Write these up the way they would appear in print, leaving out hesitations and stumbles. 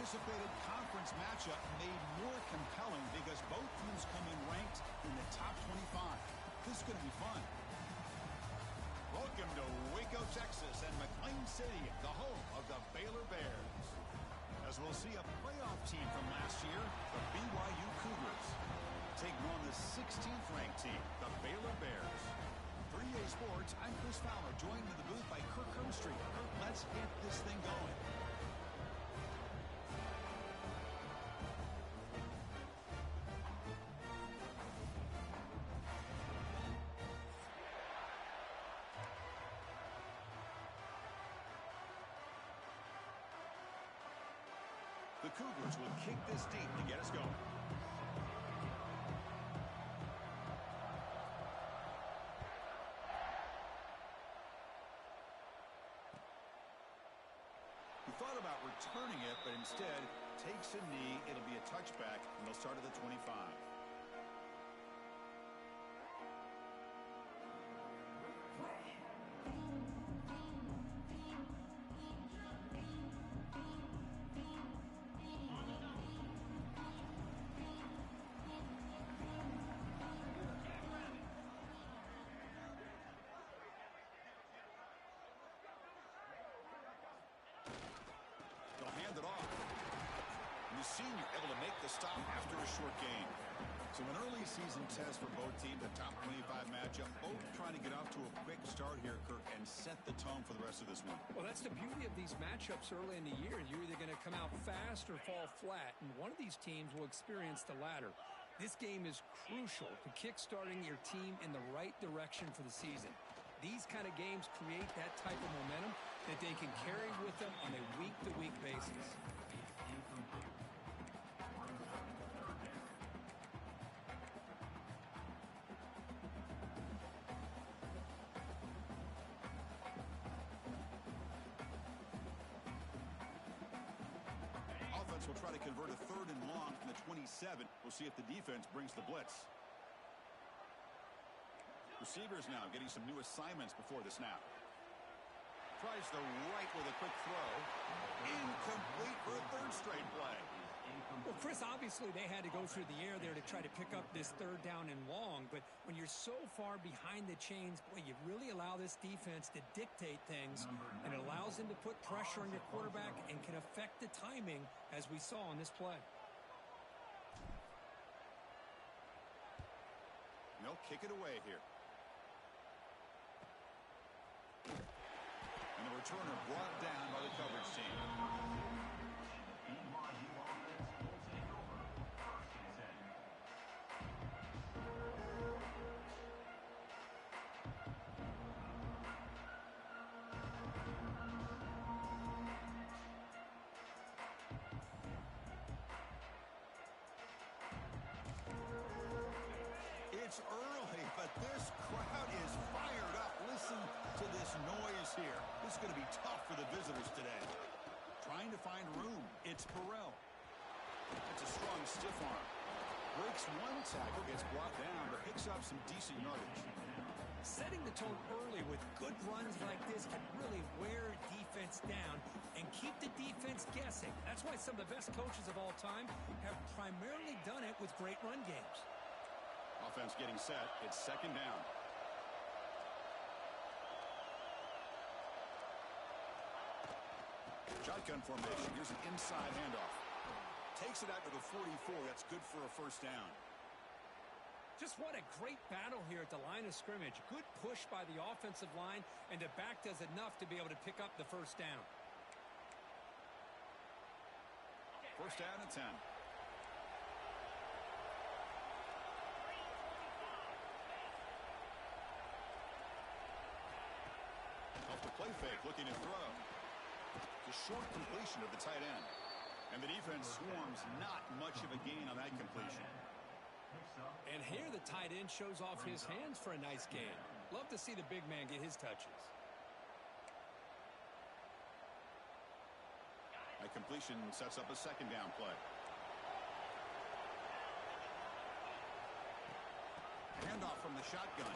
anticipated conference matchup made more compelling because both teams come in ranked in the top 25. This is going to be fun. Welcome to Waco, Texas, and McLean City, the home of the Baylor Bears. As we'll see a playoff team from last year, the BYU Cougars, taking on the 16th-ranked team, the Baylor Bears. 3A Sports, I'm Chris Fowler, joined in the booth by Kirk Hermstreet. Kirk, let's get this thing going. The Cougars will kick this deep to get us going. He thought about returning it, but instead takes a knee. It'll be a touchback, and they'll start at the 25. They'll hand it off. And the senior able to make the stop after a short game. So an early season test for both teams, a top 25 matchup, both trying to get off to a quick start here, Kirk, and set the tone for the rest of this week. Well, that's the beauty of these matchups early in the year. You're either going to come out fast or fall flat, and one of these teams will experience the latter. This game is crucial to kick-starting your team in the right direction for the season. These kind of games create that type of momentum that they can carry with them on a week-to-week basis. Offense will try to convert a 3rd and long from the 27. We'll see if the defense brings the blitz. Receivers now getting some new assignments before the snap. Tries the right with a quick throw. Incomplete for a 3rd straight play. Well, Chris, obviously they had to go through the air there to try to pick up this 3rd down and long, but when you're so far behind the chains, boy, you really allow this defense to dictate things, and it allows them to put pressure on your quarterback and can affect the timing, as we saw on this play. And they'll kick it away here. And the returner brought down by the coverage team. It's early, but this crowd is fired up. Listen to this noise here. This is going to be tough for the visitors today. Trying to find room. It's Burrell. That's a strong stiff arm. Breaks one tackle, gets brought down, but picks up some decent yardage. Setting the tone early with good runs like this can really wear defense down and keep the defense guessing. That's why some of the best coaches of all time have primarily done it with great run games. Offense getting set. It's 2nd down. Shotgun formation. Here's an inside handoff. Takes it out to the 44. That's good for a 1st down. Just what a great battle here at the line of scrimmage. Good push by the offensive line, and the back does enough to be able to pick up the 1st down. 1st down and 10. Off the play fake, looking to throw. The short completion of the tight end. And the defense swarms, not much of a gain on that completion. And here the tight end shows off his hands for a nice gain. Love to see the big man get his touches. That completion sets up a 2nd down play. Handoff from the shotgun.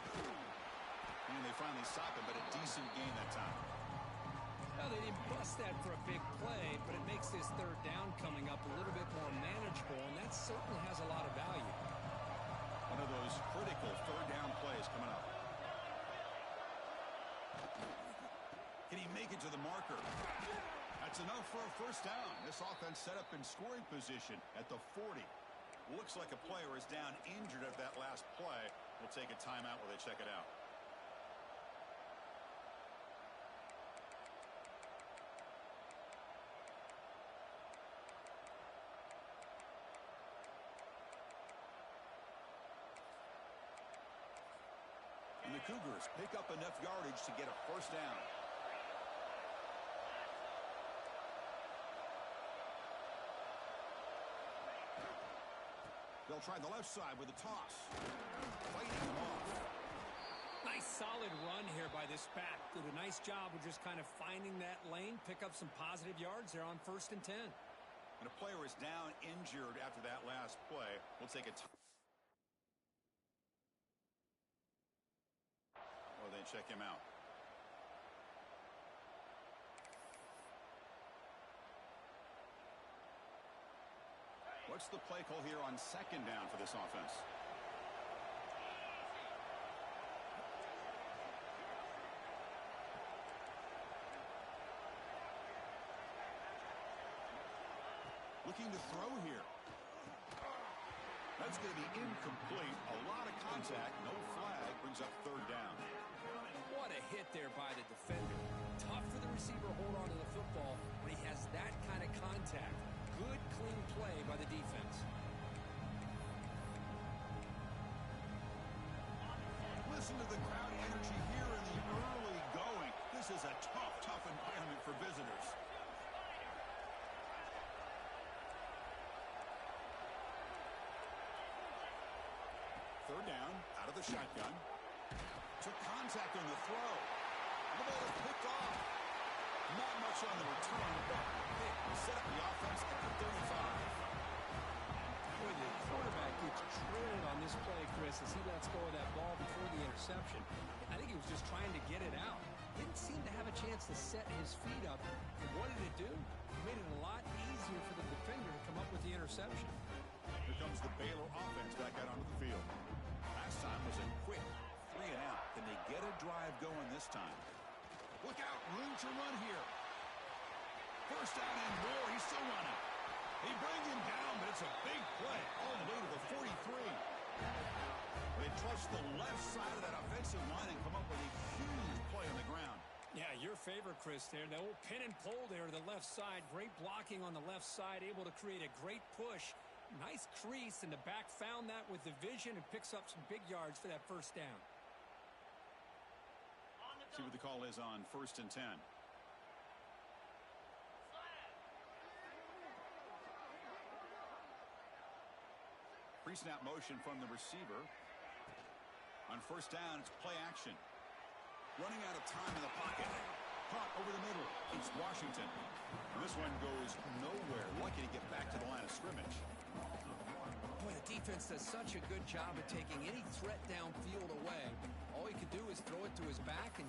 And they finally stop it, but a decent gain that time. Well, they didn't bust that for a big play, but it makes this third down coming up a little bit more manageable, and that certainly has a lot of value. One of those critical third down plays coming up. Can he make it to the marker? That's enough for a first down. This offense set up in scoring position at the 40. Looks like a player is down injured at that last play. We'll take a timeout while they check it out. And the Cougars pick up enough yardage to get a first down. They'll try the left side with a toss. Fighting him off. Nice solid run here by this back. Did a nice job of just kind of finding that lane, pick up some positive yards there on 1st and 10. And a player is down injured after that last play. We'll take a well, they check him out. What's the play call here on 2nd down for this offense? Looking to throw here. That's going to be incomplete. A lot of contact. No flag. Brings up 3rd down. What a hit there by the defender. Tough for the receiver to hold on to the football when he has that kind of contact. Good, clean play by the defense. Listen to the crowd energy here in the early going. This is a tough environment for visitors. Third down, out of the shotgun. Took contact on the throw. And the ball is picked off. Not much on the return, but it set up the offense at the 35. Boy, the quarterback gets trailed on this play, Chris, as he lets go of that ball before the interception. I think he was just trying to get it out. Didn't seem to have a chance to set his feet up. And what did it do? It made it a lot easier for the defender to come up with the interception. Here comes the Baylor offense back out onto the field. Last time was a quick 3 and out. Can they get a drive going this time? Look out, room to run here. First down and more. He's still running. They bring him down, but it's a big play all the way to the 43. They trust the left side of that offensive line and come up with a huge play on the ground. Yeah, your favorite, Chris, there. The old pin and pull there to the left side. Great blocking on the left side, able to create a great push. Nice crease, and the back found that with the vision and picks up some big yards for that first down. See what the call is on 1st and 10. Pre-snap motion from the receiver. On 1st down, it's play action. Running out of time in the pocket. Caught over the middle. It's Washington. And this one goes nowhere. Lucky to get back to the line of scrimmage. Boy, the defense does such a good job of taking any threat downfield away. All he could do is throw it to his back, and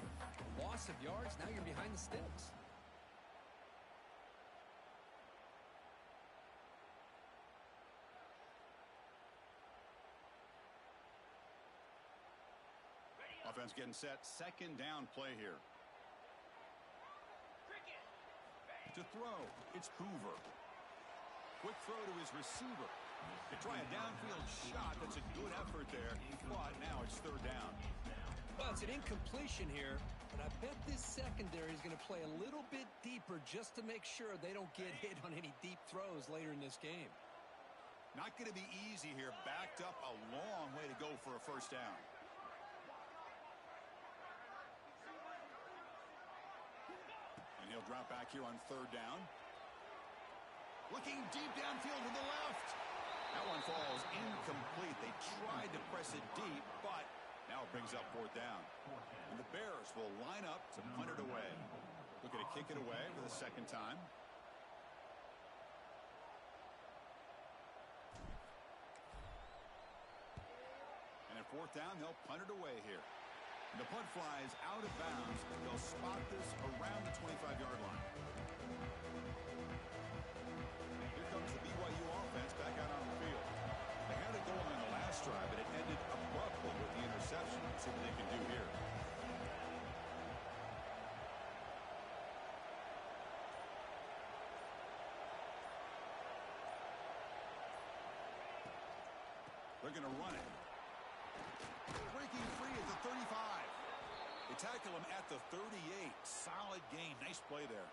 loss of yards, now you're behind the sticks. Offense getting set. 2nd down play here. To throw, it's Hoover. Quick throw to his receiver. They try a downfield shot. That's a good effort there. But now it's 3rd down. Well, it's an incompletion here, but I bet this secondary is going to play a little bit deeper just to make sure they don't get hit on any deep throws later in this game. Not going to be easy here. Backed up a long way to go for a first down. And he'll drop back here on 3rd down. Looking deep downfield to the left. That one falls incomplete. They tried to press it deep, but now it brings up 4th down. And the Bears will line up to punt it away. Looking to kick it away for the 2nd time. And at 4th down, they'll punt it away here. The punt flies out of bounds. They'll spot this around the 25-yard line. Here comes the BYU offense back out on the field. They had it going on the last drive, but it ended abruptly with the interception. Let's see what they can do here. They're going to run it. Breaking free at the 35. They tackle him at the 38. Solid gain. Nice play there.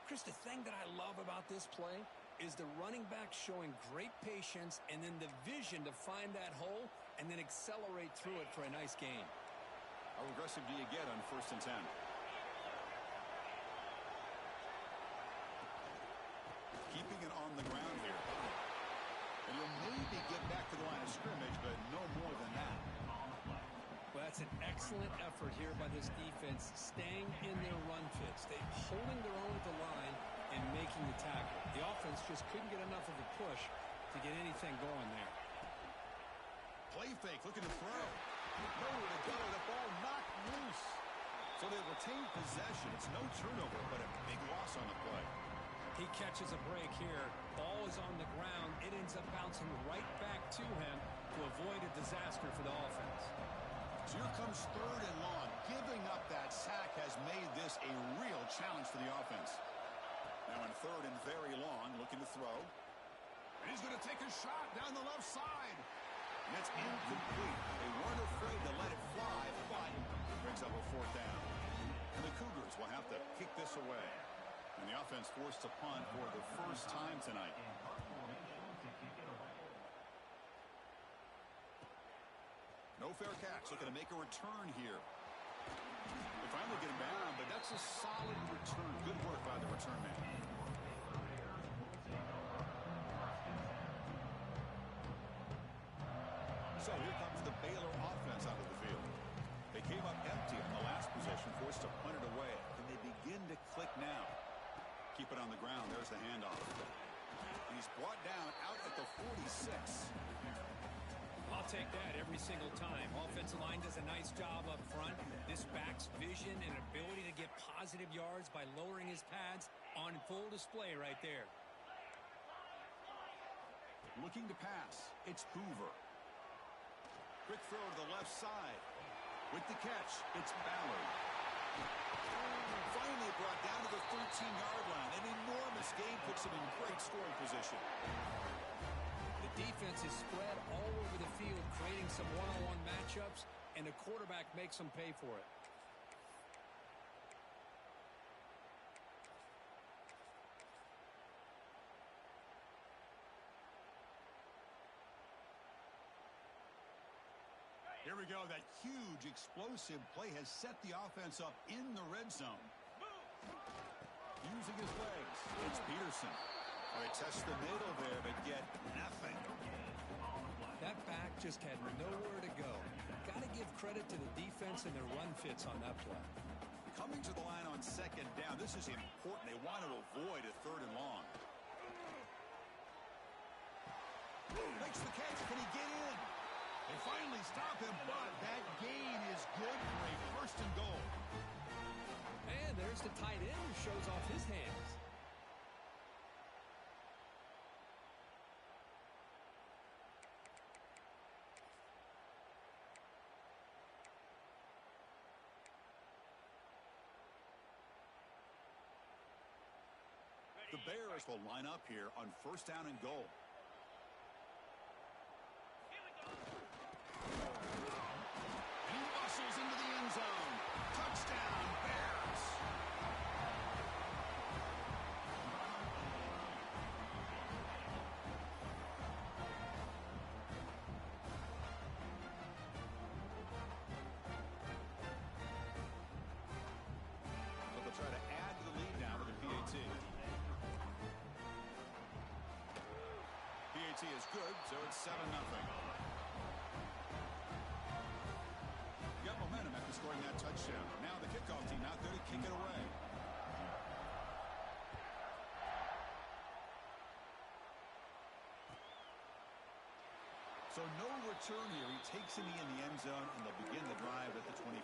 Chris, the thing that I love about this play is the running back showing great patience and then the vision to find that hole and then accelerate through it for a nice gain. How aggressive do you get on 1st and 10? Keeping it on the ground here. And he'll maybe get back to the line of scrimmage, but no more than that. Well, that's an excellent effort here by this defense, staying in their run fits. They're holding their own at the line and making the tackle. The offense just couldn't get enough of a push to get anything going there. Play fake, looking to throw. Nowhere to go. The ball knocked loose. So they retain possession. It's no turnover, but a big loss on the play. He catches a break here. Ball is on the ground. It ends up bouncing right back to him to avoid a disaster for the offense. So here comes 3rd and long. Giving up that sack has made this a real challenge for the offense. Now in 3rd and very long, looking to throw. And he's going to take a shot down the left side. And it's incomplete. They weren't afraid to let it fly, but brings up a 4th down. And the Cougars will have to kick this away. And the offense forced to punt for the first time tonight. No fair catch. Looking to make a return here. They finally get him down, but that's a solid return. Good work by the return man. So here comes the Baylor offense out of the field. They came up empty on the last possession, forced to punt it away. And they begin to click now. Keep it on the ground. There's the handoff. He's brought down out at the 46. I'll take that every single time. Offensive line does a nice job up front. This back's vision and ability to get positive yards by lowering his pads on full display right there. Looking to pass. It's Hoover. Quick throw to the left side. With the catch, it's Ballard. Finally brought down to the 13-yard line. An enormous gain puts him in great scoring position. The defense is spread all over the field, creating some one-on-one matchups, and the quarterback makes them pay for it. Here we go. That huge, explosive play has set the offense up in the red zone. Using his legs. It's Peterson. All right, test the middle there, but get nothing. That back just had nowhere to go. Got to give credit to the defense and their run fits on that play. Coming to the line on 2nd down. This is important. They want to avoid a 3rd and long. Makes the catch. Can he get in? They finally stop him, but that gain is good for a 1st and goal. And there's the tight end who shows off his hands. The Bears will line up here on 1st down and goal. And he muscles into the end zone. Touchdown, Bears. So they'll try to add to the lead now with a PAT. PAT is good, so it's 7-0. Got momentum after scoring that touchdown. Now the kickoff team out there to kick it away. So So no return here. He takes it in the end zone, and they'll begin the drive at the 25.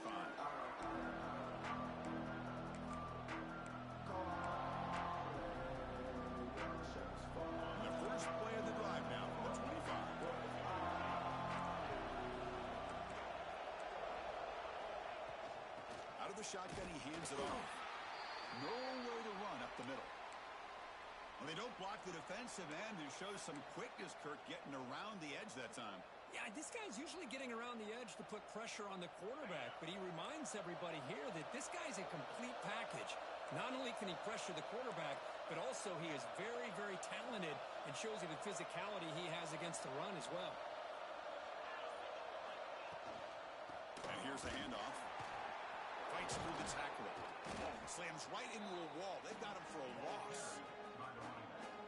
And the first play of the drive now from the 25. Out of the shotgun, he hands it off. Nowhere to run up the middle. Well, they don't block the defensive end, who shows some quickness, Kirk, getting around the edge that time. Yeah, this guy's usually getting around the edge to put pressure on the quarterback, but he reminds everybody here that this guy's a complete package. Not only can he pressure the quarterback, but also he is very, very talented and shows you the physicality he has against the run as well. And here's the handoff. Fights through the tackler. Slams right into a wall. They've got him for a loss.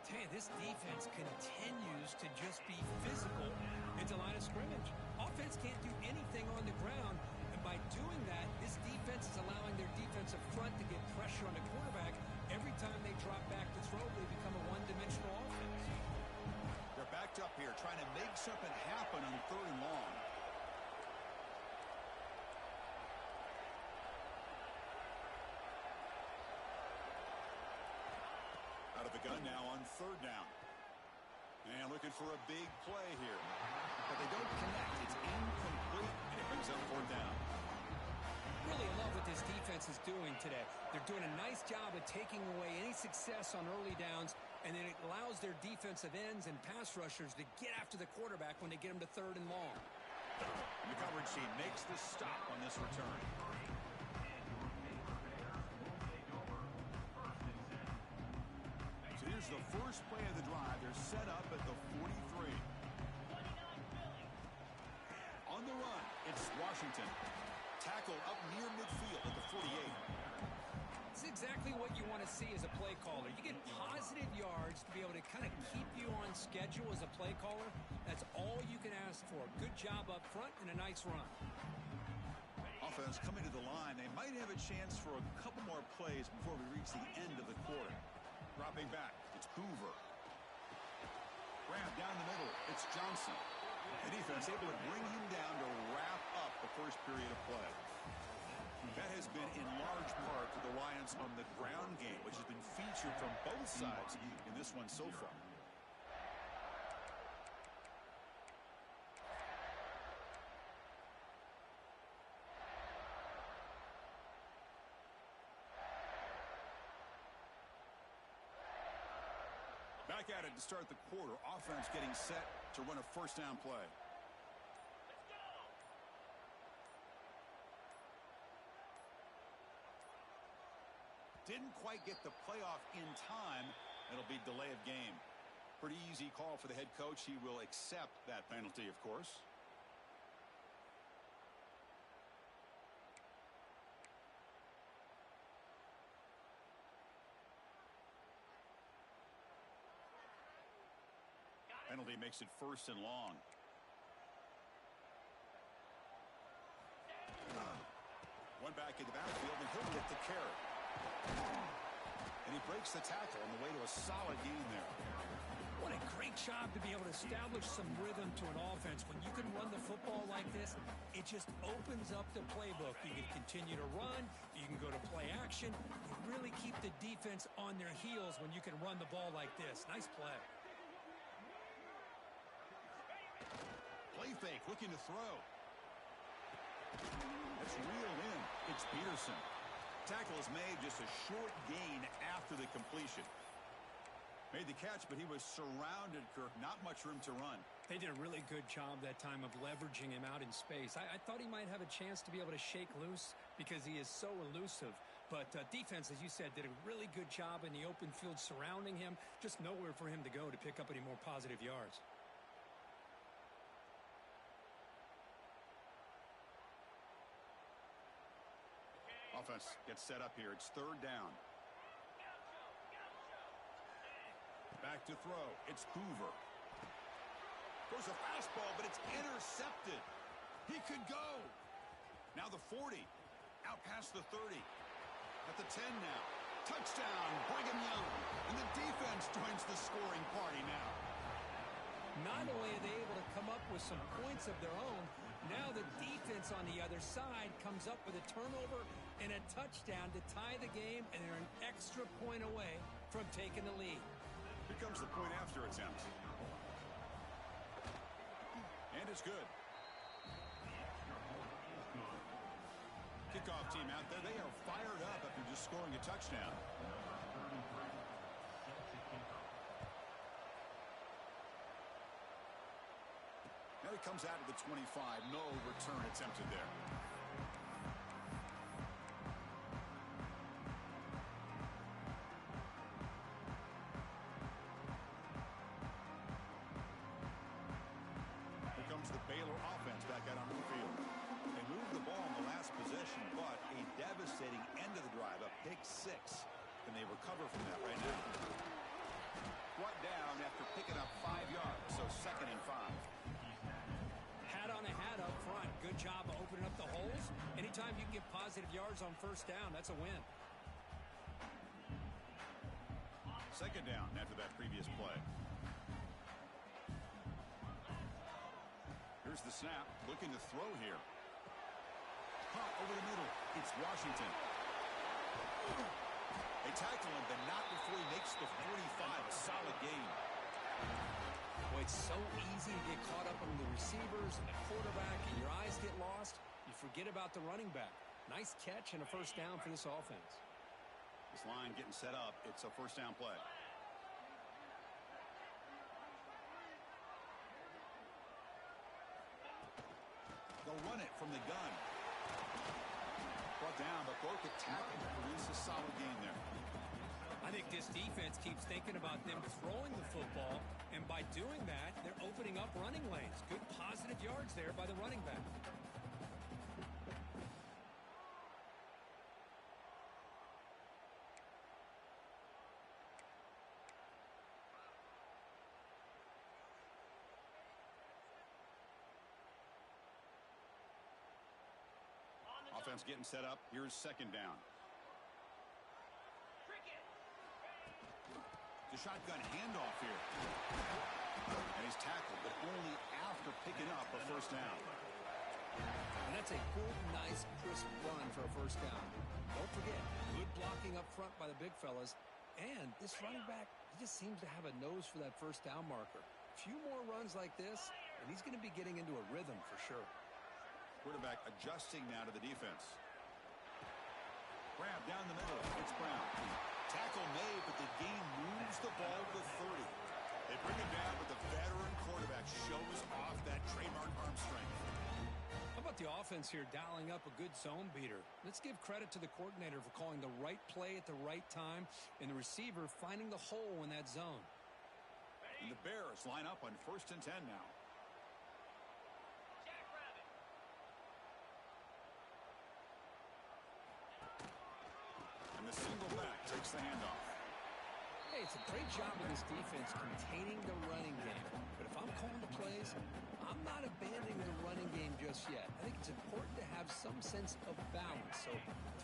Hey, this defense continues to just be physical into line of scrimmage. Offense can't do anything on the ground, and by doing that, this defense is allowing their defensive front to get pressure on the quarterback. Every time they drop back to throw, they become a one-dimensional offense. They're backed up here, trying to make something happen on 3rd and long. Out of the gun now on 3rd down. And looking for a big play here. But they don't connect. It's incomplete, and it brings up 4th down. Really love what this defense is doing today. They're doing a nice job of taking away any success on early downs, and then it allows their defensive ends and pass rushers to get after the quarterback when they get him to 3rd and long. The coverage team makes the stop on this return. Here's the first play of the drive. They're set up at the 43. On the run, it's Washington. Tackled up near midfield at the 48. It's exactly what you want to see as a play caller. You get positive yards to be able to kind of keep you on schedule as a play caller. That's all you can ask for. Good job up front and a nice run. Offense coming to the line. They might have a chance for a couple more plays before we reach the end of the quarter. Dropping back, it's Hoover. Grab down the middle, it's Johnson. The defense able to bring him down to wrap up the first period of play. That has been in large part to the reliance on the ground game, which has been featured from both sides in this one so far. Back at it to start the quarter. Offense getting set to run a 1st down play. Didn't quite get the playoff in time. It'll be delay of game. Pretty easy call for the head coach. He will accept that penalty, of course. Penalty makes it 1st and long. One back in the backfield, and he'll get the carry. And he breaks the tackle on the way to a solid gain there. What a great job to be able to establish some rhythm to an offense. When you can run the football like this, it just opens up the playbook. You can continue to run. You can go to play action. You really keep the defense on their heels when you can run the ball like this. Nice play. Play fake, looking to throw. That's reeled in. It's Peterson. Tackle is made, just a short gain after the completion. Made the catch, but he was surrounded, Kirk. Not much room to run. They did a really good job that time of leveraging him out in space. I thought he might have a chance to be able to shake loose because he is so elusive. But defense, as you said, did a really good job in the open field surrounding him. Just nowhere for him to go to pick up any more positive yards. Offense gets set up here. It's 3rd down. Back to throw. It's Hoover. Goes a fastball, but it's intercepted. He could go. Now the 40. Out past the 30. At the 10 now. Touchdown, Brigham Young. And the defense joins the scoring party now. Not only are they able to come up with some points of their own, now the defense on the other side comes up with a turnover and a touchdown to tie the game, and they're an extra point away from taking the lead. Here comes the point after attempt. And it's good. Kickoff team out there. They are fired up after just scoring a touchdown. Now he comes out to the 25. No return attempted there. Here comes the Baylor offense back out on the field. They moved the ball in the last possession, but a devastating end of the drive, a pick six. Can they recover from that right now? Brought down after picking up 5 yards, so 2nd and 5. Hat on a hat up front. Good job of opening up the holes. Anytime you can get positive yards on first down, that's a win. 2nd down after that previous play. Here's the snap. Looking to throw here. Pop over the middle. It's Washington. They tackle him, but not before he makes the 45. A solid game. Boy, it's so easy to get caught up on the receivers and the quarterback, and your eyes get lost. You forget about the running back. Nice catch and a first down for this offense. This line getting set up. It's a first down play. They'll run it from the gun. Brought down, but broke a tackle to produce a solid game there. I think this defense keeps thinking about them throwing the football, and by doing that, they're opening up running lanes. Good positive yards there by the running back. Offense getting set up. Here's 2nd down. The shotgun handoff here. And he's tackled, but only after picking up a first down. And that's a good, nice, crisp run for a first down. Don't forget, good blocking up front by the big fellas. And this running back, he just seems to have a nose for that first down marker. A few more runs like this, and he's going to be getting into a rhythm for sure. Quarterback adjusting now to the defense. Grab down the middle. It's Brown. Tackle made, but the game moves the ball to 30. They bring it down, but the veteran quarterback shows off that trademark arm strength. How about the offense here dialing up a good zone beater? Let's give credit to the coordinator for calling the right play at the right time and the receiver finding the hole in that zone. And the Bears line up on 1st and 10 now. The single back takes the handoff. Hey, it's a great job of this defense containing the running game. But if I'm calling the plays, I'm not abandoning the running game just yet. I think it's important to have some sense of balance. So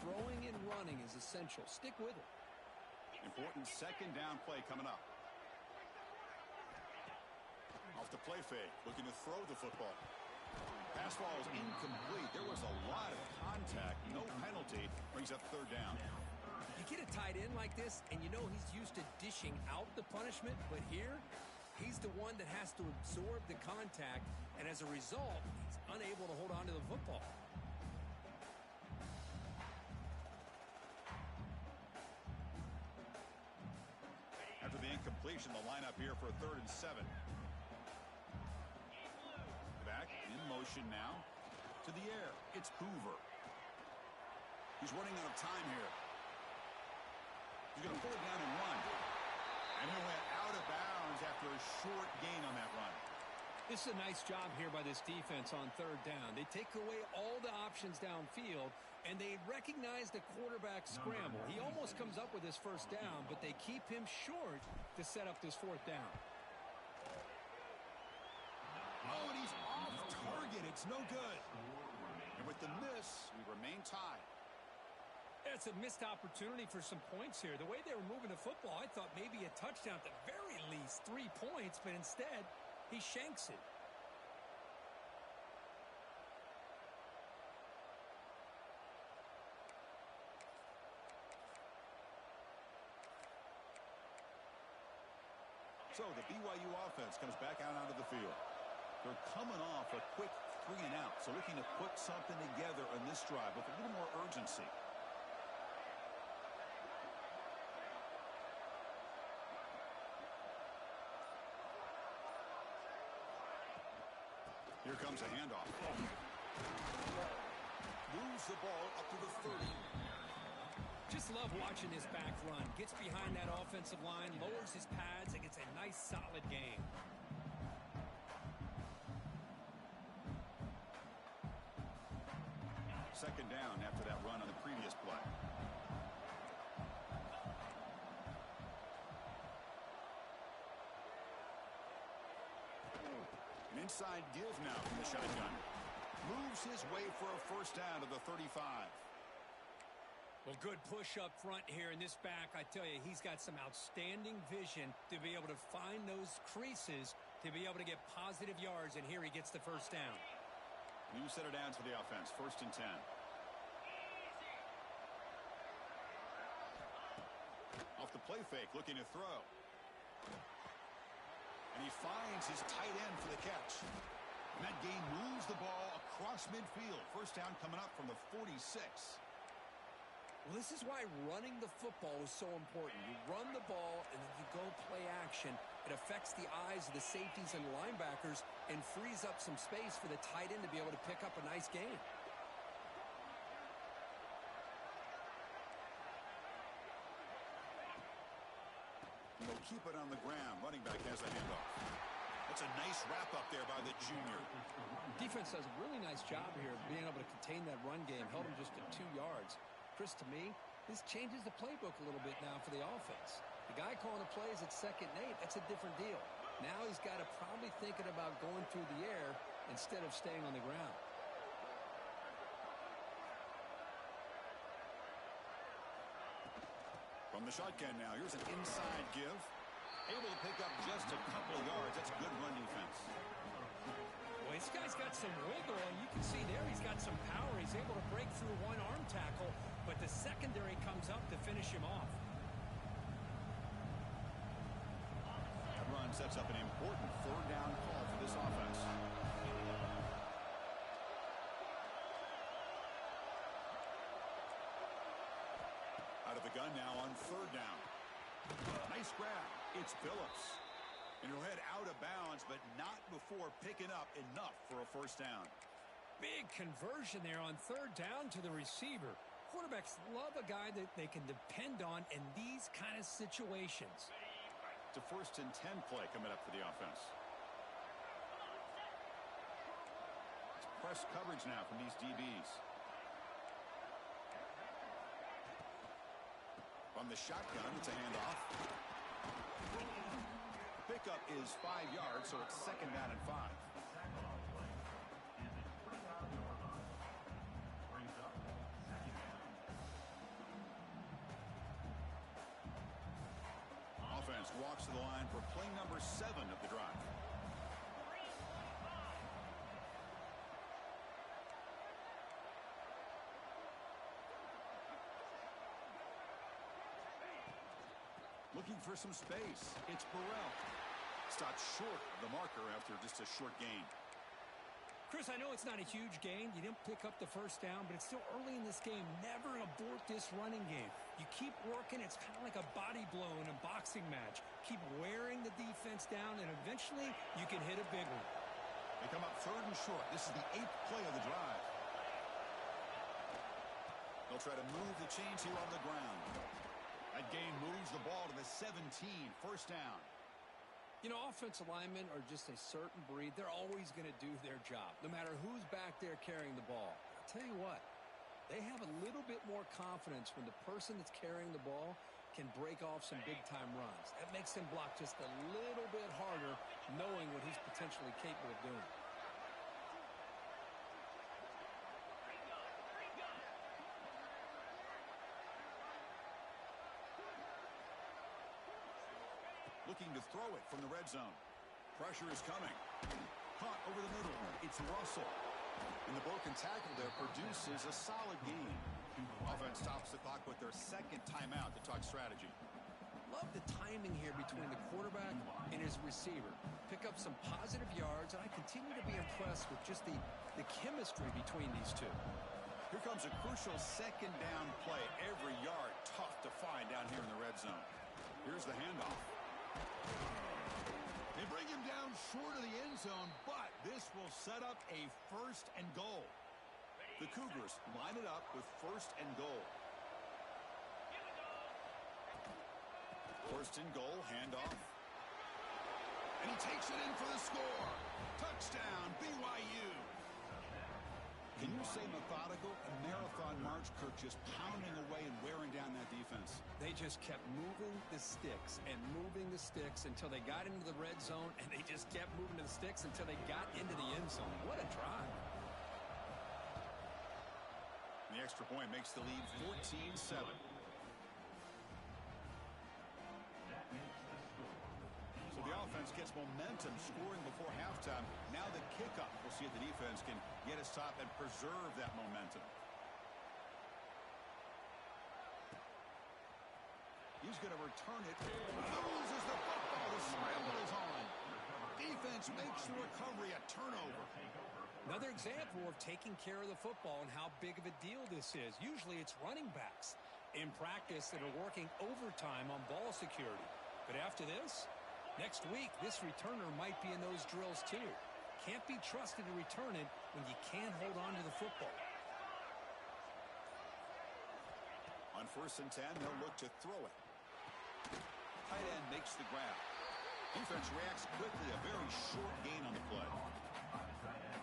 throwing and running is essential. Stick with it. Important 2nd down play coming up. Off the play fake, looking to throw the football. Pass ball is incomplete. There was a lot of contact. No penalty. Brings up 3rd down. You get a tight end like this, and you know he's used to dishing out the punishment, but here, he's the one that has to absorb the contact, and as a result, he's unable to hold on to the football. After the incompletion, the lineup here for a 3rd and 7. Back in motion now to the air. It's Hoover. He's running out of time here. He's going to pull it down and run. And he went out of bounds after a short gain on that run. This is a nice job here by this defense on 3rd down. They take away all the options downfield, and they recognize the quarterback scramble. He almost comes up with his first down, but they keep him short to set up this 4th down. Oh, and he's off target. It's no good. And with the miss, we remain tied. It's a missed opportunity for some points here. The way they were moving the football, I thought maybe a touchdown at the very least, 3 points, but instead, He shanks it. So the BYU offense comes back out onto the field. They're coming off a quick 3-and-out, so looking to put something together on this drive with a little more urgency. Here comes a handoff. Moves the ball up to the 30. Just love watching this back run. Gets behind that offensive line, lowers his pads, and gets a nice solid game. Second down after that run on the previous play. An inside give now from the shotgun. Moves his way for a first down to the 35. Well, good push up front here in this back. I tell you, he's got some outstanding vision to be able to find those creases to be able to get positive yards, and here he gets the first down. New set of downs for the offense, 1st and 10. Off the play fake, looking to throw. And he finds his tight end for the catch. And that gain moves the ball across midfield. First down coming up from the 46. Well, this is why running the football is so important. You run the ball, and then you go play action. It affects the eyes of the safeties and linebackers and frees up some space for the tight end to be able to pick up a nice gain. And they'll keep it on the ground. Running back has the handoff. That's a nice wrap up there by the junior. Defense does a really nice job here of being able to contain that run game. Held him just at 2 yards. Chris, to me, this changes the playbook a little bit now for the offense. The guy calling the plays at 2nd and 8, that's a different deal. Now he's got to probably thinking about going through the air instead of staying on the ground. From the shotgun now, here's an inside give. Able to pick up just a couple of yards. That's good run defense. Well, this guy's got some wiggle, and you can see there he's got some power. He's able to break through one arm tackle, but the secondary comes up to finish him off. That run sets up an important 3rd down call for this offense. Out of the gun now on 3rd down. Nice grab. It's Phillips. And he'll head out of bounds, but not before picking up enough for a first down. Big conversion there on 3rd down to the receiver. Quarterbacks love a guy that they can depend on in these kind of situations. It's a 1st and 10 play coming up for the offense. It's press coverage now from these DBs. From the shotgun, it's a handoff. Pickup is 5 yards, so it's 2nd down and 5. Offense walks to the line for play number 7 of the drive. Looking for some space. It's Burrell. Stops short of the marker after just a short gain. Chris, I know it's not a huge gain. You didn't pick up the first down, but it's still early in this game. Never abort this running game. You keep working. It's kind of like a body blow in a boxing match. Keep wearing the defense down, and eventually you can hit a big one. They come up 3rd and short. This is the 8th play of the drive. They'll try to move the chains here on the ground. That gain moves the ball to the 17. First down. You know, offensive linemen are just a certain breed. They're always going to do their job, no matter who's back there carrying the ball. I'll tell you what, they have a little bit more confidence when the person that's carrying the ball can break off some big-time runs. That makes him block just a little bit harder, knowing what he's potentially capable of doing. Looking to throw it from the red zone. Pressure is coming. Caught over the middle. It's Russell. And the broken tackle there produces a solid gain. Offense stops the clock with their second timeout to talk strategy. Love the timing here between the quarterback and his receiver. Pick up some positive yards, and I continue to be impressed with just the chemistry between these two. Here comes a crucial second down play. Every yard tough to find down here in the red zone. Here's the handoff. They bring him down short of the end zone, but this will set up a first and goal. The Cougars line it up with first and goal. First and goal, handoff. And he takes it in for the score. Touchdown, BYU. Can you say methodical? A marathon march, Kirk, just pounding away and wearing down that defense. They just kept moving the sticks and moving the sticks until they got into the red zone, and they just kept moving the sticks until they got into the end zone. What a drive. The extra point makes the lead 14-7. So the offense gets momentum scoring before halftime. Now the kickoff. We'll see if the defense can get a stop and preserve that momentum. He's going to return it. Loses the football. The scramble is on. Defense makes the recovery a turnover. Another example of taking care of the football and how big of a deal this is. Usually it's running backs in practice that are working overtime on ball security. But after this, next week, this returner might be in those drills too. Can't be trusted to return it when you can't hold on to the football. On 1st and 10, they'll look to throw it. Tight end makes the grab. Defense reacts quickly. A very short gain on the play.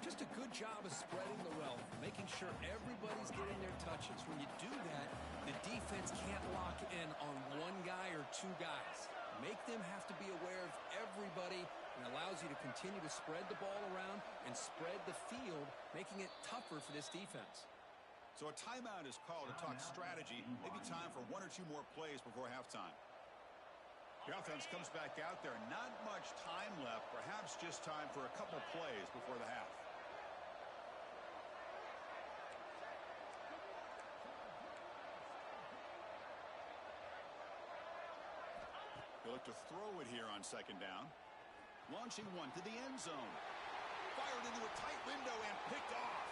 Just a good job of spreading the wealth, making sure everybody's getting their touches. When you do that, the defense can't lock in on one guy or two guys. Make them have to be aware of everybody, and allows you to continue to spread the ball around and spread the field, making it tougher for this defense. So a timeout is called to talk strategy. Maybe time for one or two more plays before halftime. The offense comes back out there. Not much time left. Perhaps just time for a couple plays before the half. They look to throw it here on 2nd down. Launching one to the end zone. Fired into a tight window and picked off.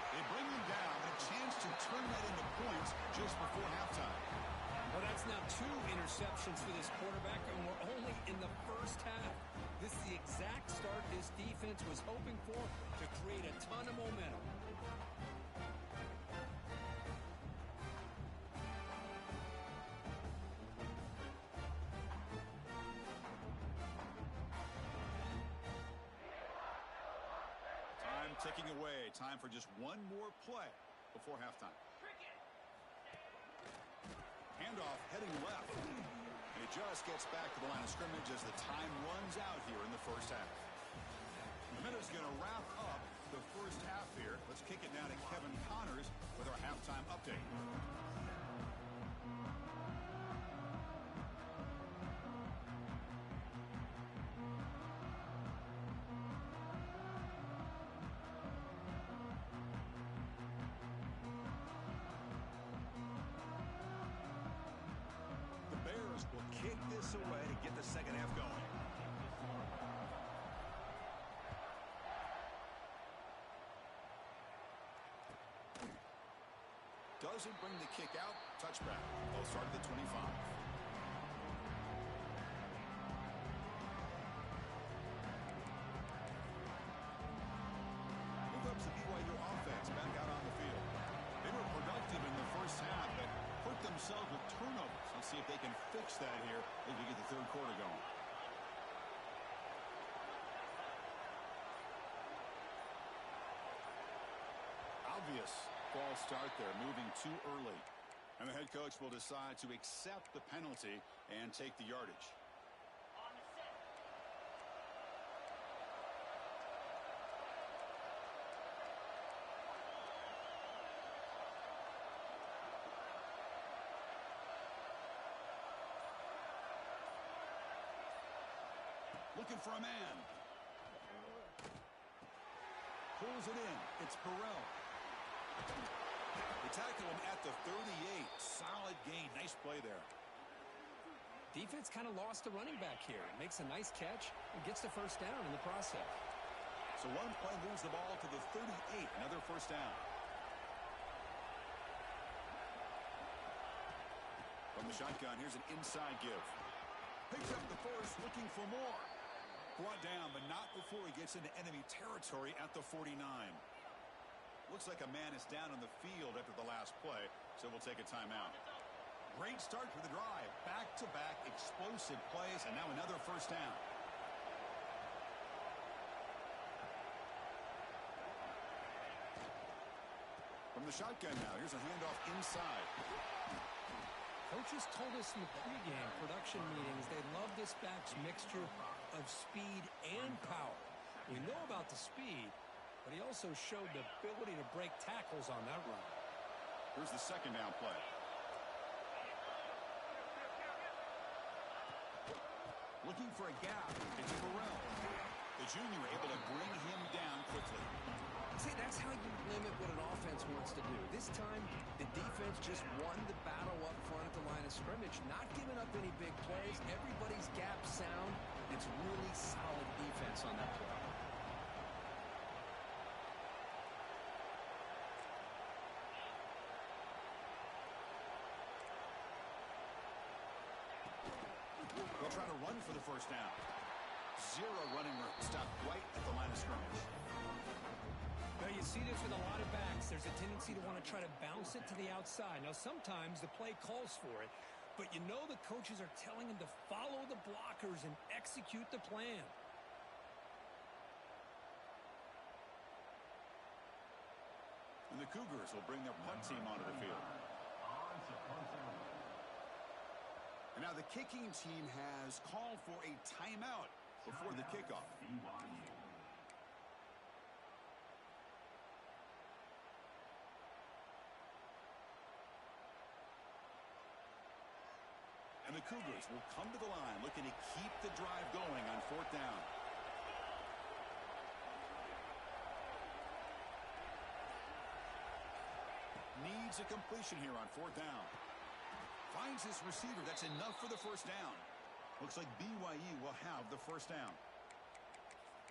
They bring him down. A chance to turn that into points just before halftime. Well, that's now 2 interceptions for this quarterback, and we're only in the first half. This is the exact start this defense was hoping for to create a ton of momentum. Time ticking away. Time for just one more play before halftime. Handoff heading left. And it just gets back to the line of scrimmage as the time runs out here in the first half. The minute's going to wrap up the first half here. Let's kick it now to Kevin Connors with our halftime update. Will kick this away to get the second half going. Doesn't bring the kick out. Touchback. They'll start at the 25. Here comes the BYU offense back out on the field. They were productive in the first half, but hurt themselves with turnovers. Let's see if they can fix that here as we get the third quarter going. Obvious false start there, moving too early. And the head coach will decide to accept the penalty and take the yardage. looking for a man. Pulls it in. It's Burrell. They tackle him at the 38. Solid gain. Nice play there. Defense kind of lost the running back here. Makes a nice catch and gets the first down in the process. So one play moves the ball to the 38. Another first down. From the shotgun, here's an inside give. Picks up the first, looking for more. Brought down, but not before he gets into enemy territory at the 49. Looks like a man is down on the field after the last play, so we'll take a timeout. Great start for the drive. Back-to-back explosive plays, and now another first down. From the shotgun now, here's a handoff inside. Coaches told us in the pregame production meetings they love this back's mixture of speed and power. We know about the speed, but he also showed the ability to break tackles on that run. Here's the second down play. Looking for a gap. It's Burrell. The junior able to bring him down quickly. See, that's how you limit what an offense wants to do. This time, the defense just won the battle up front at the line of scrimmage, not giving up any big plays. Everybody's gap sound. It's really solid defense on that play. They'll try to run for the first down. Zero running room. Stopped right at the line of scrimmage. Now, you see this with a lot of backs. There's a tendency to want to try to bounce it to the outside. Now, sometimes the play calls for it, but you know the coaches are telling them to follow the blockers and execute the plan. And the Cougars will bring their punt team onto the field. And now the kicking team has called for a timeout before the kickoff. And the Cougars will come to the line looking to keep the drive going on fourth down. Needs a completion here on fourth down. Finds his receiver. That's enough for the first down. Looks like BYU will have the first down.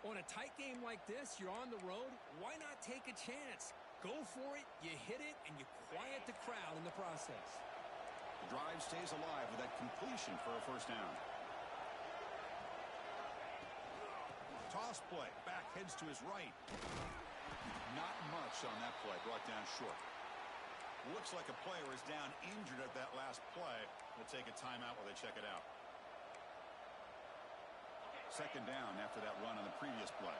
On a tight game like this, you're on the road. Why not take a chance? Go for it, you hit it, and you quiet the crowd in the process. The drive stays alive with that completion for a first down. Toss play. Back heads to his right. Not much on that play. Brought down short. Looks like a player is down injured at that last play. They'll take a timeout while they check it out. Second down after that run on the previous play.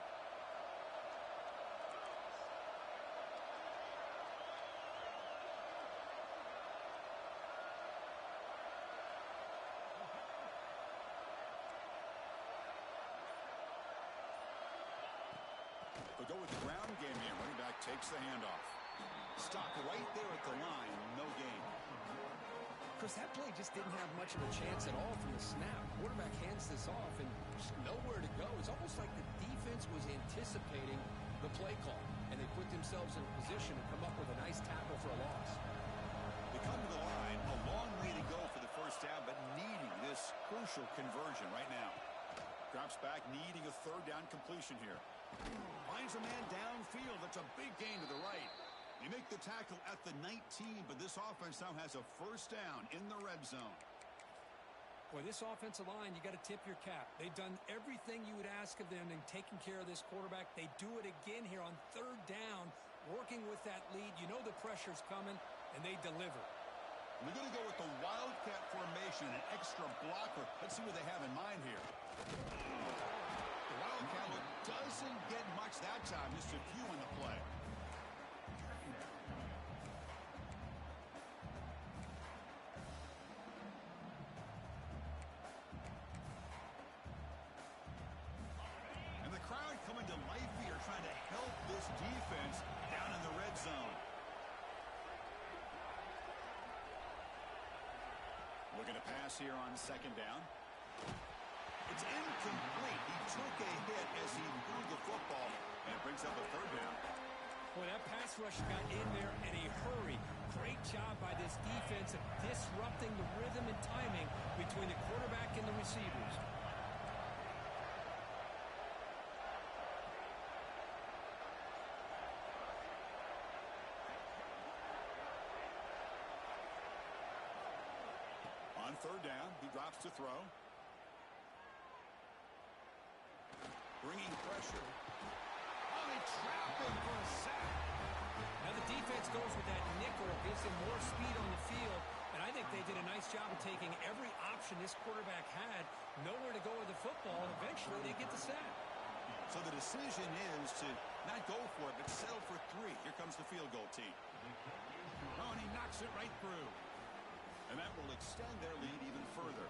They'll go with the ground game here. Running back takes the handoff. Stop right there at the line. No gain. Chris, that play just didn't have much of a chance at all from the snap. Quarterback hands this off and just nowhere to go. It's almost like the defense was anticipating the play call, and they put themselves in a position to come up with a nice tackle for a loss. They come to the line. A long way to go for the first down, but needing this crucial conversion right now. Drops back, needing a third down completion here. Finds a man downfield. That's a big gain to the right. They make the tackle at the 19, but this offense now has a first down in the red zone. Boy, this offensive line, you got to tip your cap. They've done everything you would ask of them in taking care of this quarterback. They do it again here on third down, working with that lead. You know the pressure's coming, and they deliver. We're going to go with the Wildcat formation, an extra blocker. Let's see what they have in mind here. The Wildcat doesn't get much that time, just a few on the play. And the crowd coming to life here, trying to help this defense down in the red zone. Looking to pass here on second down. It's incomplete. He took a hit as he threw the football, and it brings up a third down. Boy, that pass rush got in there in a hurry. Great job by this defense of disrupting the rhythm and timing between the quarterback and the receivers. On third down, he drops to throw. Bringing pressure. Oh, they trap him for a sack. Now the defense goes with that nickel, gives him more speed on the field, and I think they did a nice job of taking every option this quarterback had, nowhere to go with the football, and eventually they get the sack. So the decision is to not go for it, but settle for 3. Here comes the field goal team. Oh, and he knocks it right through. And that will extend their lead even further.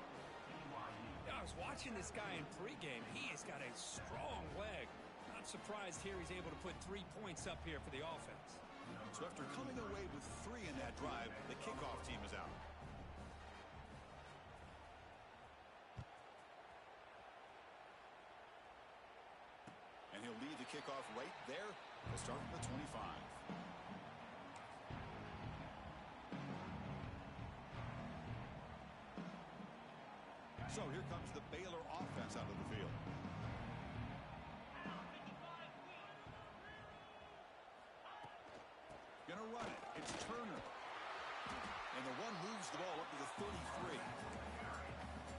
Yeah, I was watching this guy in pregame. He has got a strong leg. Not surprised here he's able to put 3 points up here for the offense. So after coming away with 3 in that drive, the kickoff team is out. And he'll lead the kickoff right there. He'll start from the 25. So here comes the Baylor offense out of the field. Gonna run it. It's Turner. And the one moves the ball up to the 33.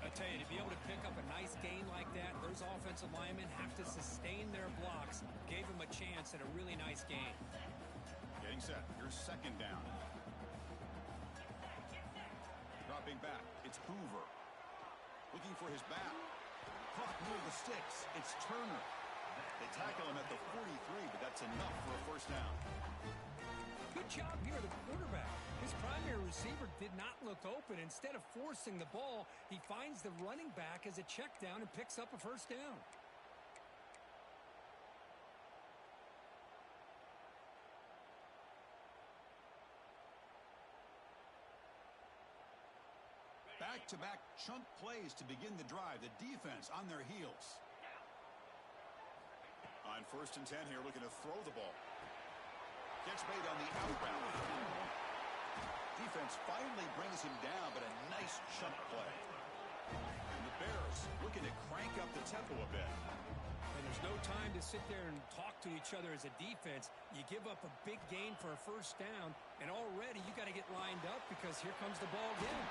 I tell you, to be able to pick up a nice gain like that, those offensive linemen have to sustain their blocks. Gave him a chance at a really nice gain. Getting set. Here's second down. Dropping back. It's Hoover. Looking for his back. Caught near the sticks. It's Turner. They tackle him at the 43, but that's enough for a first down. Good job here, the quarterback. His primary receiver did not look open. Instead of forcing the ball, he finds the running back as a check down and picks up a first down. Back-to-back chunk plays to begin the drive. The defense on their heels. On 1st and 10 here, looking to throw the ball. Gets made on the outbound. Defense finally brings him down, but a nice chunk play. And the Bears looking to crank up the tempo a bit. And there's no time to sit there and talk to each other as a defense. You give up a big gain for a first down, and already you got to get lined up because here comes the ball again.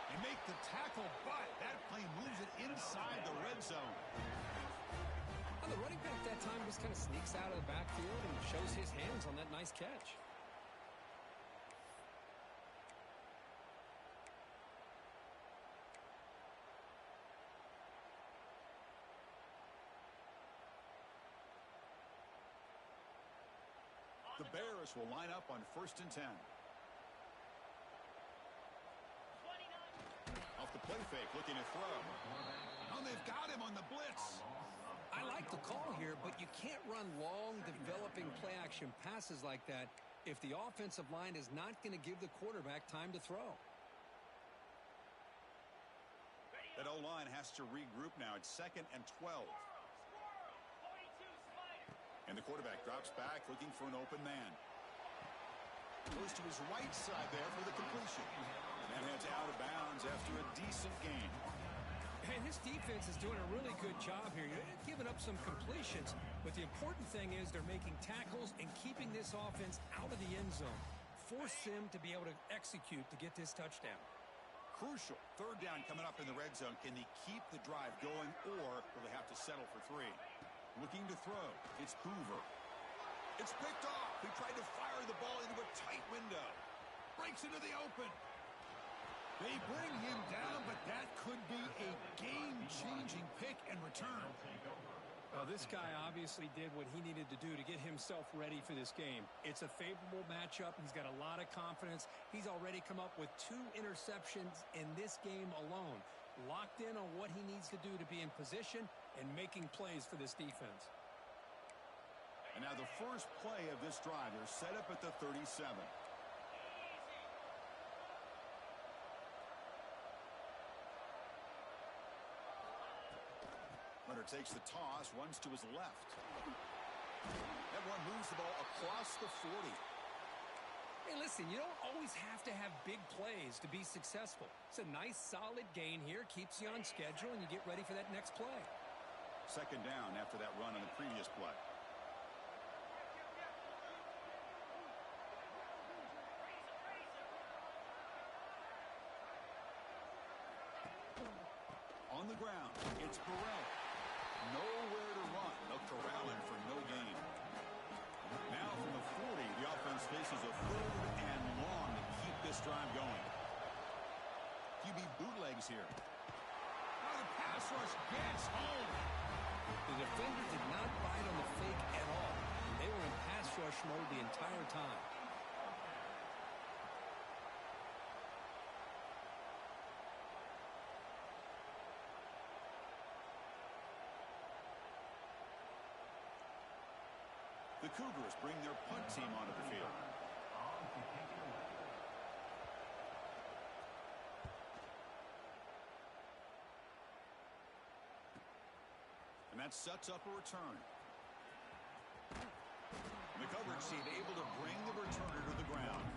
They make the tackle, but that play moves it inside the red zone. Well, the running back that time just kind of sneaks out of the backfield and shows his hands on that nice catch. The Bears will line up on 1st and 10. Off the play fake, looking to throw. Oh, they've got him on the blitz. I like the call here, but you can't run long, developing play-action passes like that if the offensive line is not going to give the quarterback time to throw. That O-line has to regroup now. It's 2nd and 12. And the quarterback drops back, looking for an open man. Goes to his right side there for the completion. And heads out of bounds after a decent gain. And this defense is doing a really good job here. You're giving up some completions, but the important thing is they're making tackles and keeping this offense out of the end zone. Force them to be able to execute to get this touchdown. Crucial. 3rd down coming up in the red zone. Can they keep the drive going, or will they have to settle for 3? Looking to throw. It's Hoover. It's picked off. He tried to fire the ball into a tight window. Breaks into the open. They bring him down, but that could be a game-changing pick and return. Well, this guy obviously did what he needed to do to get himself ready for this game. It's a favorable matchup. He's got a lot of confidence. He's already come up with 2 interceptions in this game alone. Locked in on what he needs to do to be in position and making plays for this defense. And now the first play of this drive, they're set up at the 37. Runner takes the toss, runs to his left. That one moves the ball across the 40. Hey, listen, you don't always have to have big plays to be successful. It's a nice, solid gain here. Keeps you on schedule, and you get ready for that next play. Second down after that run on the previous play. On the ground, it's Burrell. Nowhere to run. They'll corral him for no gain. Now from the 40, the offense faces a 3rd and long to keep this drive going. QB bootlegs here. Oh, the pass rush gets home. The defender did not bite on the fake at all. They were in pass rush mode the entire time. The Cougars bring their punt team onto the field. And that sets up a return. And the coverage team able to bring the returner to the ground.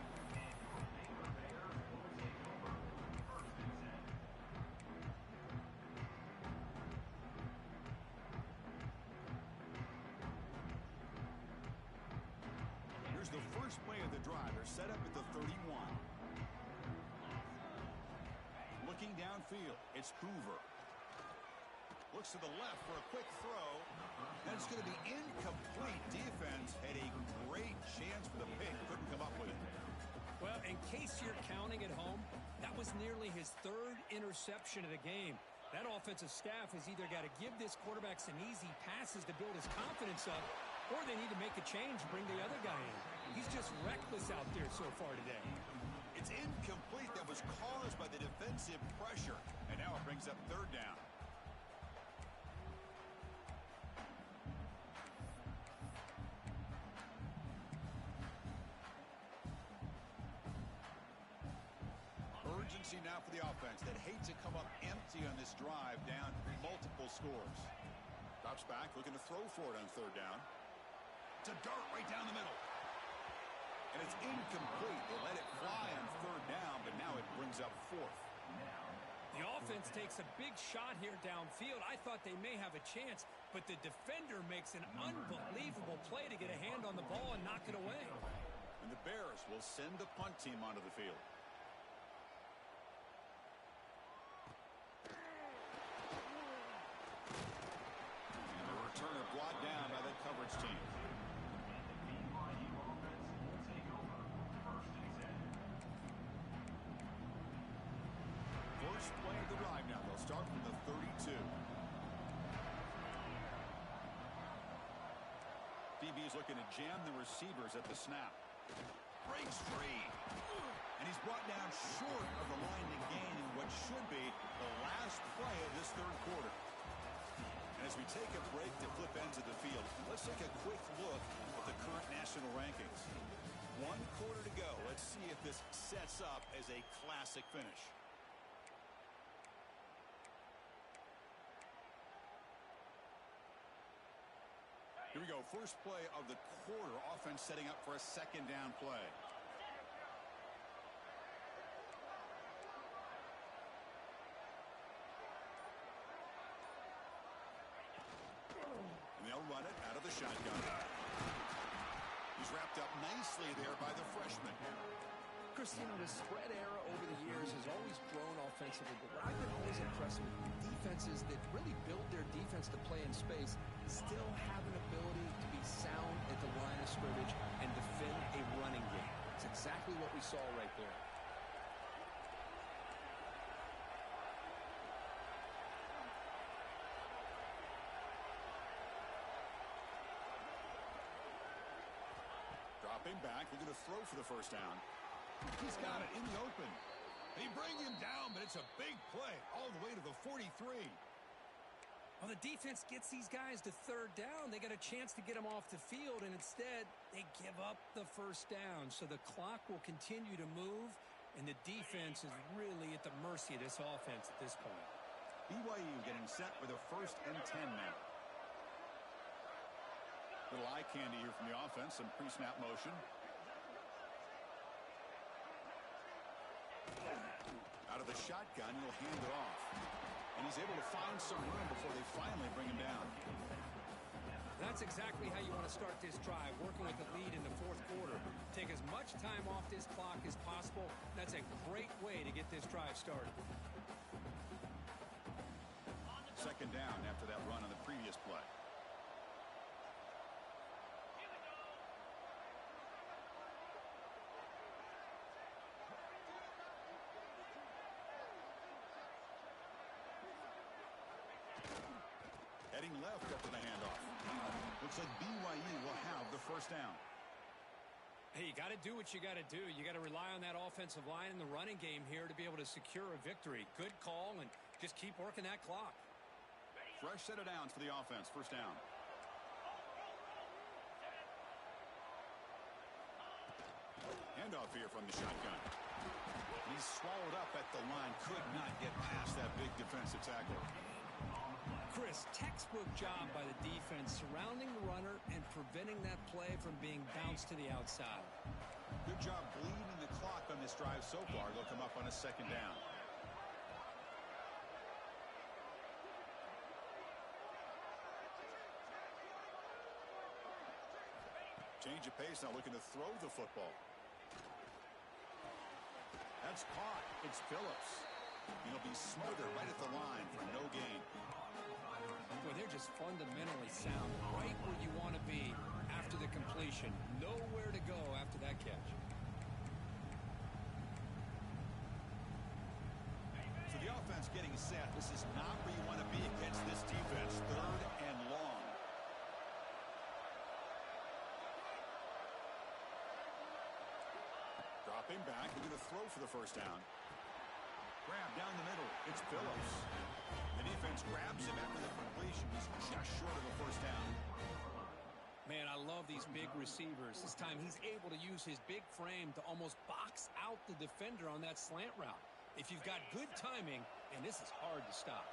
The first play of the drive. They're set up at the 31. Looking downfield, it's Hoover. Looks to the left for a quick throw. That's going to be incomplete. Defense had a great chance for the pick. Couldn't come up with it. Well, in case you're counting at home, that was nearly his 3rd interception of the game. That offensive staff has either got to give this quarterback some easy passes to build his confidence up, or they need to make a change, bring the other guy in. He's just reckless out there so far today. It's incomplete. That was caused by the defensive pressure. And now it brings up 3rd down. Urgency now for the offense that hates to come up empty on this drive, down multiple scores. Drops back, looking to throw for it on 3rd down. It's a dart right down the middle. And it's incomplete. They let it fly on 3rd down, but now it brings up 4th. The offense takes a big shot here downfield. I thought they may have a chance, but the defender makes an unbelievable play to get a hand on the ball and knock it away. And the Bears will send the punt team onto the field. And the returner brought down by the coverage team. First play of the drive now. They'll start from the 32. DB is looking to jam the receivers at the snap. Breaks free. And he's brought down short of the line to gain in what should be the last play of this 3rd quarter. And as we take a break to flip ends of the field, let's take a quick look at the current national rankings. 1 quarter to go. Let's see if this sets up as a classic finish. Here we go. First play of the quarter. Offense setting up for a 2nd down play. And they'll run it out of the shotgun. He's wrapped up nicely there by the freshman. Chris, you know, the spread era over the years has always grown offensively, but what I've been always impressed with defenses that really build their defense to play in space still have an ability to be sound at the line of scrimmage and defend a running game. It's exactly what we saw right there. Dropping back, looking to throw for the 1st down. He's got it in the open. They bring him down, but it's a big play all the way to the 43. Well, the defense gets these guys to 3rd down. They got a chance to get them off the field, and instead they give up the 1st down. So the clock will continue to move, and the defense is really at the mercy of this offense at this point. BYU getting set for the 1st and 10 now. Little eye candy here from the offense. Some pre-snap motion. Out of the shotgun, he'll hand it off. And he's able to find some room before they finally bring him down. That's exactly how you want to start this drive, working with the lead in the 4th quarter. Take as much time off this clock as possible. That's a great way to get this drive started. 2nd down after that run on the previous play. Heading left after the handoff. Looks like BYU will have the 1st down. Hey, you got to do what you got to do. You got to rely on that offensive line in the running game here to be able to secure a victory. Good call, and just keep working that clock. Fresh set of downs for the offense. 1st down. Handoff here from the shotgun. He's swallowed up at the line. Could not get past that big defensive tackle. Chris, textbook job by the defense surrounding the runner and preventing that play from being bounced to the outside. Good job bleeding the clock on this drive so far. They'll come up on a 2nd down. Change of pace now, looking to throw the football. That's caught. It's Phillips. He'll be smothered right at the line for no gain. Boy, they're just fundamentally sound, right where you want to be after the completion. Nowhere to go after that catch. So the offense getting set. This is not where you want to be against this defense. 3rd and long. Dropping back. We're going to throw for the 1st down. Grab down the middle. It's Phillips. The defense grabs him after the completion. He's just short of a 1st down. Man, I love these big receivers. This time he's able to use his big frame to almost box out the defender on that slant route. If you've got good timing, and this is hard to stop.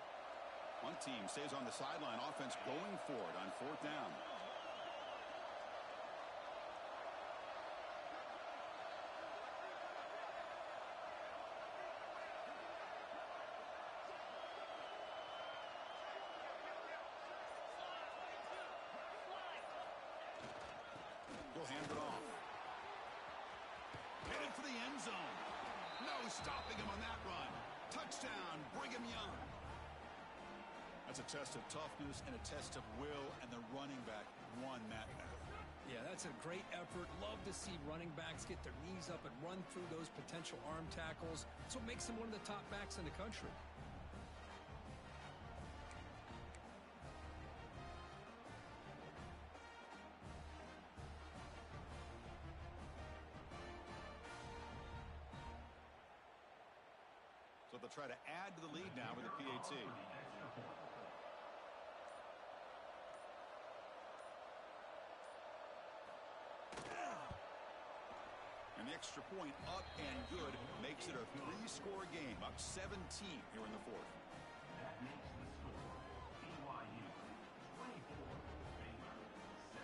One team stays on the sideline. Offense going for it on 4th down. Hand it off. Headed for the end zone. No stopping him on that run. Touchdown, Brigham Young. That's a test of toughness and a test of will, and the running back won that battle. Yeah, that's a great effort. Love to see running backs get their knees up and run through those potential arm tackles. That's what makes him one of the top backs in the country. So they'll try to add to the lead now with the PAT. And the extra point up and good makes it a 3-score game, up 17 here in the 4th. That makes the score BYU 24, Baylor 7.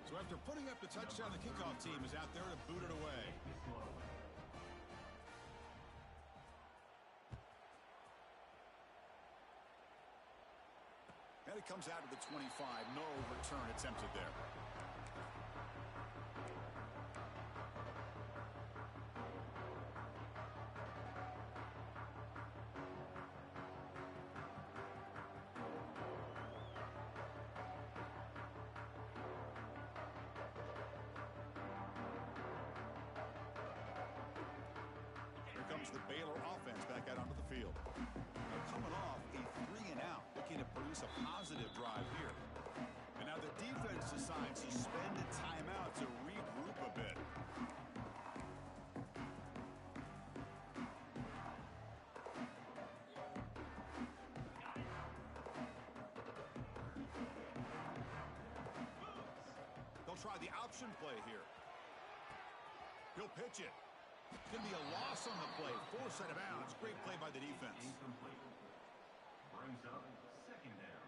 So after putting up the touchdown, the kickoff team is out there to boot it away. And it comes out to the 25. No return attempted there. The Baylor offense back out onto the field. They're coming off a 3-and-out, looking to produce a positive drive here. And now the defense decides to spend a timeout to regroup a bit. try the option play here. He'll pitch it. Going to be a loss on the play. Forced out of bounds. Great play by the defense. Incomplete. Brings up second down.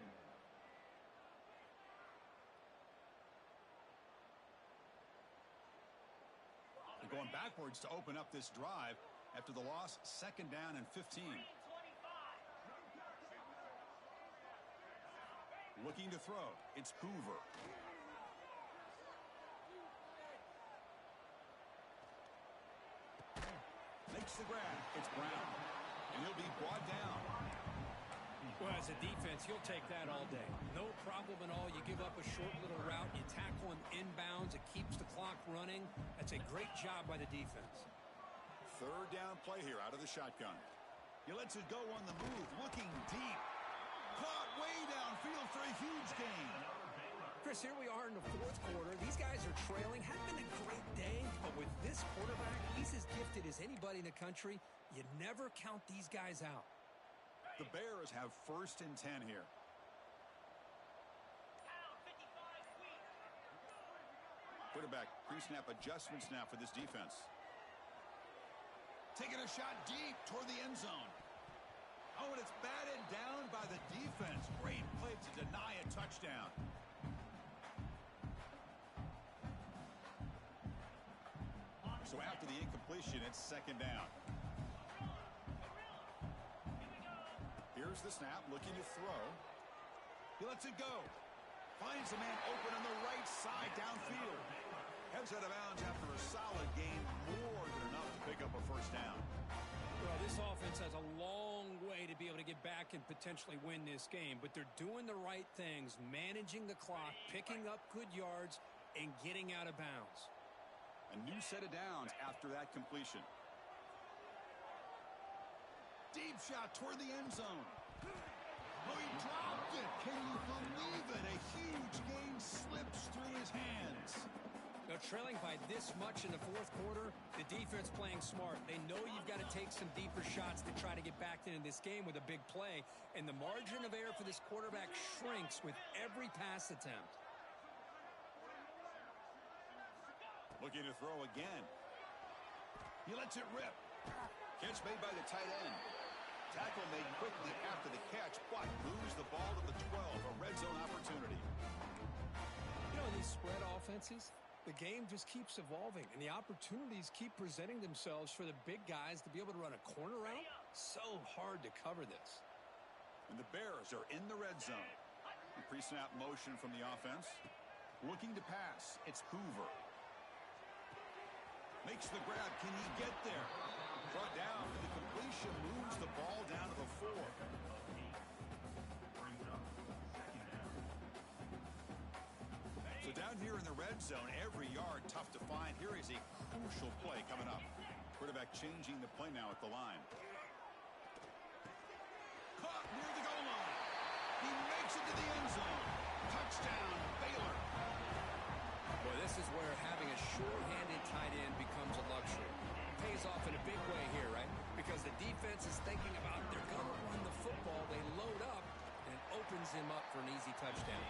They're going backwards to open up this drive after the loss. Second down and 15. Looking to throw. It's Hoover. Makes the grab. It's Brown. And he'll be brought down. Well, as a defense, you'll take that all day. No problem at all. You give up a short little route. You tackle him inbounds. It keeps the clock running. That's a great job by the defense. Third down play here out of the shotgun. He lets it go on the move. Looking deep. Caught way downfield for a huge gain. Chris, here we are in the fourth quarter. These guys are trailing. Hadn't been a great day, but with this quarterback, he's as gifted as anybody in the country. You never count these guys out. The Bears have first and 10 here. Quarterback pre-snap adjustments now for this defense. Taking a shot deep toward the end zone. Oh, and it's batted down by the defense. Great play to deny a touchdown. So after the incompletion, it's second down. Here's the snap, looking to throw. He lets it go. Finds a man open on the right side downfield. Heads out of bounds after a solid game, more than enough to pick up a first down. Well, this offense has a long way to be able to get back and potentially win this game, but they're doing the right things, managing the clock, picking up good yards, and getting out of bounds. A new set of downs after that completion. Deep shot toward the end zone. Oh, he dropped it. Can you believe it? A huge gain slips through his hands. Now, trailing by this much in the fourth quarter, the defense playing smart. They know you've got to take some deeper shots to try to get back into this game with a big play, and the margin of error for this quarterback shrinks with every pass attempt. Looking to throw again. He lets it rip. Catch made by the tight end. Tackle made quickly after the catch, but moves the ball to the 12. A red zone opportunity. You know, in these spread offenses, the game just keeps evolving, and the opportunities keep presenting themselves for the big guys to be able to run a corner route. So hard to cover this. And the Bears are in the red zone. Pre-snap motion from the offense. Looking to pass. It's Hoover. Makes the grab. Can he get there? Brought down for the completion. Moves the ball down to the 4. So down here in the red zone, every yard tough to find. Here is a crucial play coming up. Quarterback changing the play now at the line. Caught near the goal line. He makes it to the end zone. Touchdown, Baylor. Boy, this is where having a sure-handed tight end becomes a luxury. Pays off in a big way here, right? Because the defense is thinking about they're going to run the football. They load up, and it opens him up for an easy touchdown.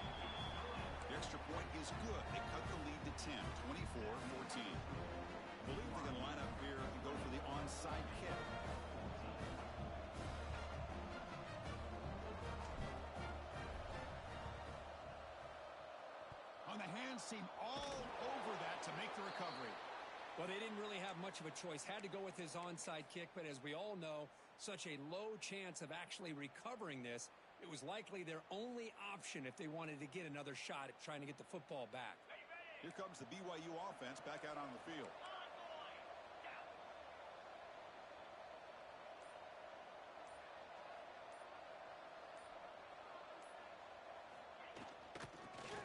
The extra point is good. They cut the lead to 10, 24-14. Believe they're going to line up here and go for the onside kick. On the hands team, all over that to make the recovery. Well, they didn't really have much of a choice. Had to go with his onside kick, but as we all know, such a low chance of actually recovering this. It was likely their only option if they wanted to get another shot at trying to get the football back. Here comes the BYU offense back out on the field.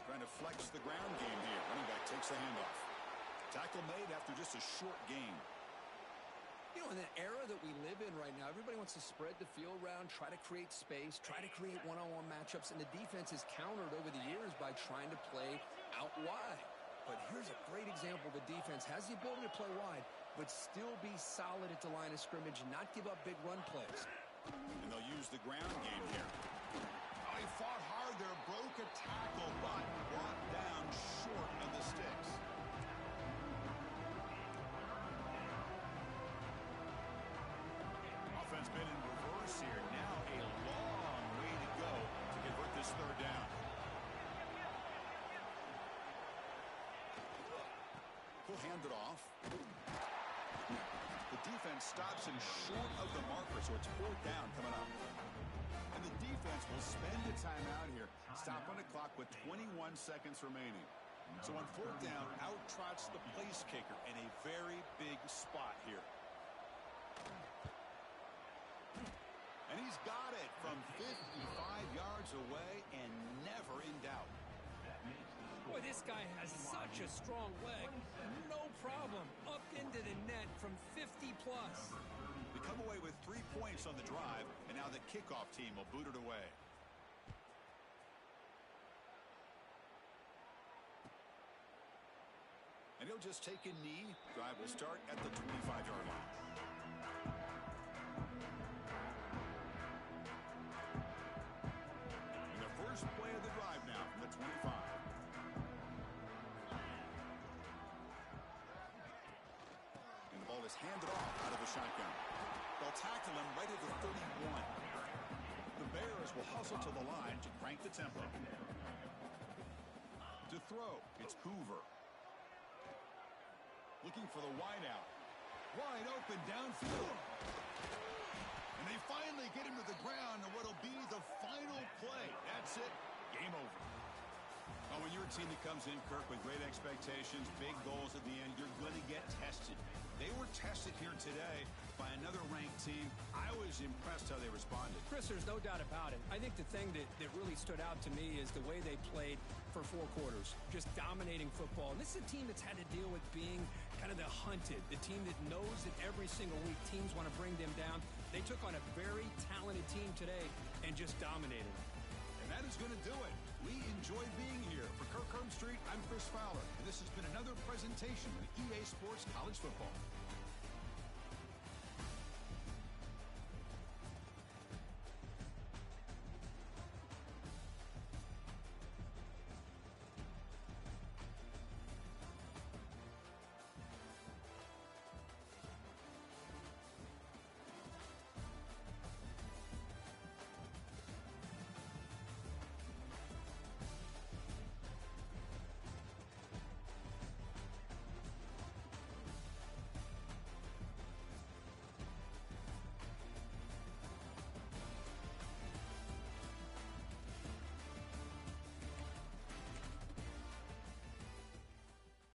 Trying to flex the ground game here. Running back takes the handoff. Tackle made after just a short gain. You know, in the era that we live in right now, everybody wants to spread the field around, try to create space, try to create one-on-one matchups, and the defense is countered over the years by trying to play out wide. But here's a great example. The defense has the ability to play wide, but still be solid at the line of scrimmage and not give up big run plays. And they'll use the ground game here. Oh, he They fought hard there, broke a tackle, but brought down short of the sticks. Offense been in reverse here. Now a long way to go to convert this third down. He'll hand it off. The defense stops him short of the marker, so it's fourth down coming up. And the defense will spend a timeout here. Stop on the clock with 21 seconds remaining. So on fourth down, out trots the place kicker in a very big spot here. And he's got it from 55 yards away and never in doubt. Boy, this guy has such a strong leg. No problem. Up into the net from 50 plus. They come away with 3 points on the drive, and now the kickoff team will boot it away. And he'll just take a knee. Drive will start at the 25-yard line. And the first play of the drive now from the 25. And the ball is handed off out of the shotgun. They'll tackle him right at the 31. The Bears will hustle to the line to crank the tempo. To throw, it's Hoover. Looking for the wideout. Wide open downfield. And they finally get him to the ground, and what'll be the final play. That's it. Game over. Oh, when you're a team that comes in, Kirk, with great expectations, big goals at the end, you're going to get tested. They were tested here today by another ranked team. I was impressed how they responded. Chris, there's no doubt about it. I think the thing that really stood out to me is the way they played for 4 quarters, just dominating football. And this is a team that's had to deal with being kind of the hunted, the team that knows that every single week teams want to bring them down. They took on a very talented team today and just dominated. And that is going to do it. We enjoyed being here. For Kirk Street, I'm Chris Fowler, and this has been another presentation of EA Sports College Football.